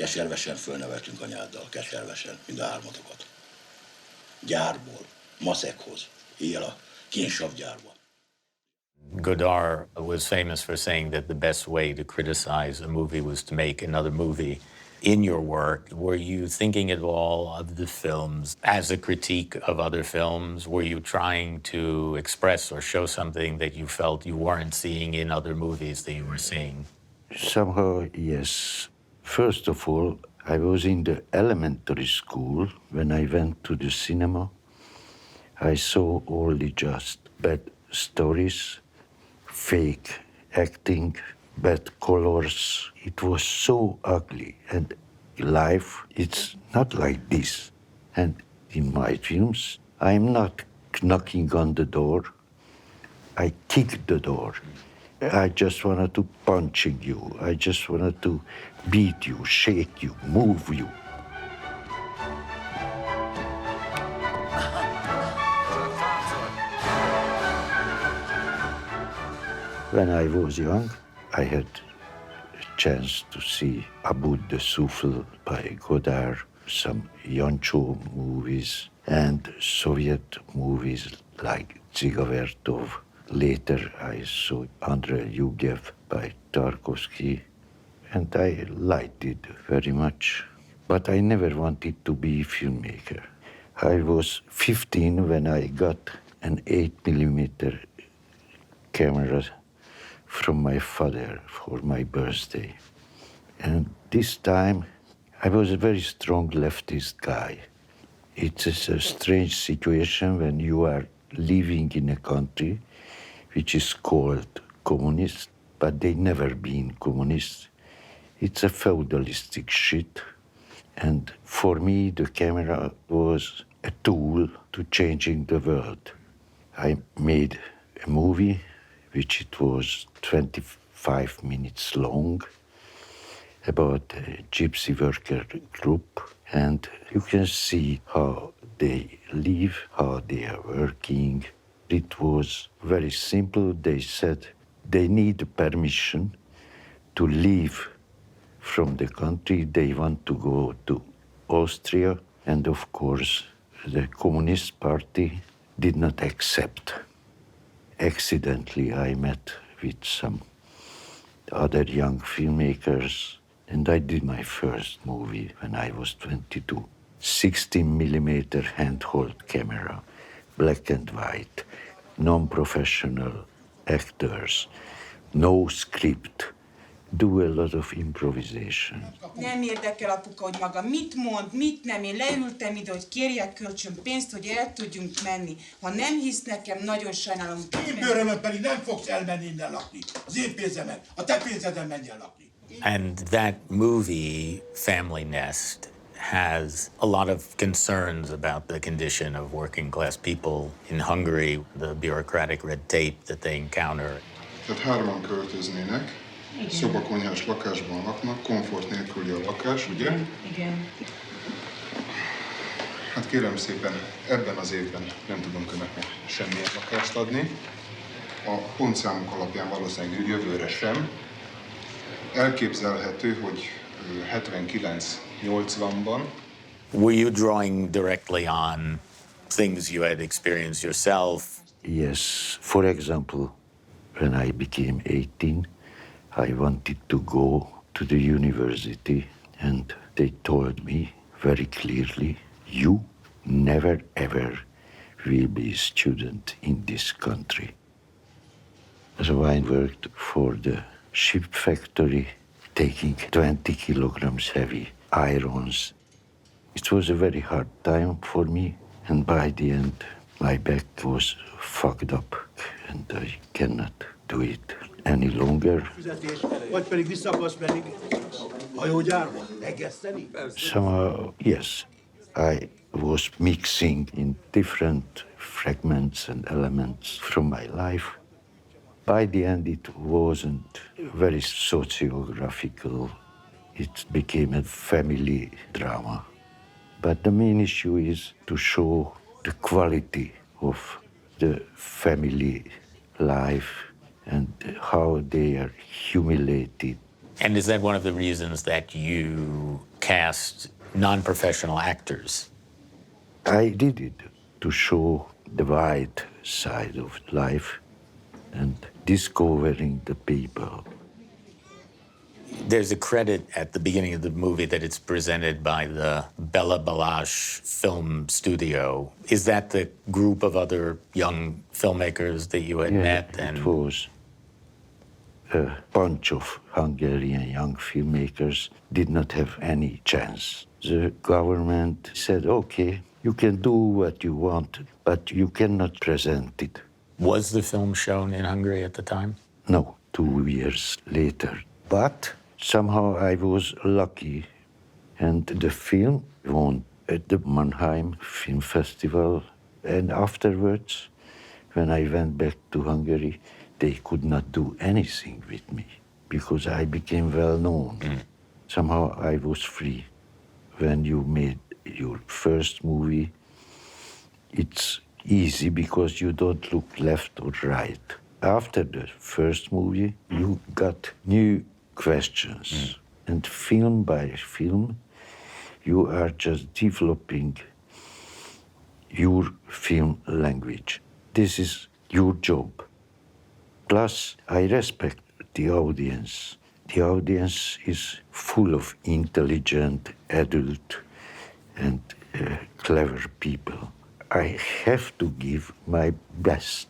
Keservesen fölneveltünk anyáddal, keservesen, mind a hármatokat. Gyárból, maszekhoz, éjjel a kénsavgyárban. Godard was famous for saying that the best way to criticize a movie was to make another movie. In your work, were you thinking at all of the films as a critique of other films? Were you trying to express or show something that you felt you weren't seeing in other movies that you were seeing? Somehow, yes. First of all, I was in the elementary school. When I went to the cinema, I saw only just bad stories, fake acting, bad colors. It was so ugly. And life, it's not like this. And in my films, I'm not knocking on the door. I kick the door. I just wanted to punch you. I just wanted to beat you, shake you, move you. When I was young, I had a chance to see A Bout de Souffle by Godard, some Yancho movies, and Soviet movies like Tsigavertov. Later, I saw Andrei Yugev by Tarkovsky, and I liked it very much. But I never wanted to be a filmmaker. I was 15 when I got an 8mm camera from my father for my birthday. And this time, I was a very strong leftist guy. It is a strange situation when you are living in a country which is called communist, but they never been communist. It's a feudalistic shit. And for me, the camera was a tool to changing the world. I made a movie, which it was 25 minutes long, about a gypsy worker group. And you can see how they live, how they are working. It was very simple. They said they need permission to leave from the country. They want to go to Austria. And of course, the Communist Party did not accept. Accidentally, I met with some other young filmmakers, and I did my first movie when I was 22. 16mm handheld camera, black and white, non-professional actors, no script, do a lot of improvisation. Nem érdekel, apuka, hogy maga mit mond, mit nem. Én leültem ide, hogy kérjek kölcsön pénzt, hogy el tudjunk menni. Ha nem hisz nekem, nagyon sajnálom. Én bőrömön pedig nem fogsz elmenni innen lakni. Az én pénzemen, a te pénzeden menj el lakni. And that movie, Family Nest, has a lot of concerns about the condition of working class people in Hungary, the bureaucratic red tape that they encounter. Tehát hárman költöznének, szobakonyhás lakásban laknak, komfort nélküli a lakás, ugye? Igen. Hát kérem szépen, ebben az évben nem tudunk önöknek semmilyen lakást adni. A pontszámok alapján valószínűleg jövőre sem. Elképzelhető, hogy 79-80-ban. Were you drawing directly on things you had experienced yourself? Yes. For example, when I became 18, I wanted to go to the university, and they told me very clearly, you never ever will be a student in this country. So I worked for the ship factory, taking 20 kilograms heavy irons. It was a very hard time for me, and by the end, my back was fucked up, and I cannot do it any longer. Somehow, yes, I was mixing in different fragments and elements from my life. By the end, it wasn't very sociographical. It became a family drama. But the main issue is to show the quality of the family life and how they are humiliated. And is that one of the reasons that you cast non-professional actors. I did it to show the white side of life and discovering the people. There's a credit at the beginning of the movie that it's presented by the Balázs Film Studio. Is that the group of other young filmmakers that you had met? It was a bunch of Hungarian young filmmakers did not have any chance. The government said, okay, you can do what you want, but you cannot present it. Was the film shown in Hungary at the time? No, 2 years later. But somehow I was lucky, and the film won at the Mannheim Film Festival. And afterwards, when I went back to Hungary, they could not do anything with me because I became well known. Somehow I was free. When you made your first movie, it's easy because you don't look left or right. After the first movie, you got new questions. And film by film, you are just developing your film language. This is your job. Plus, I respect the audience. The audience is full of intelligent, adult, and clever people. I have to give my best.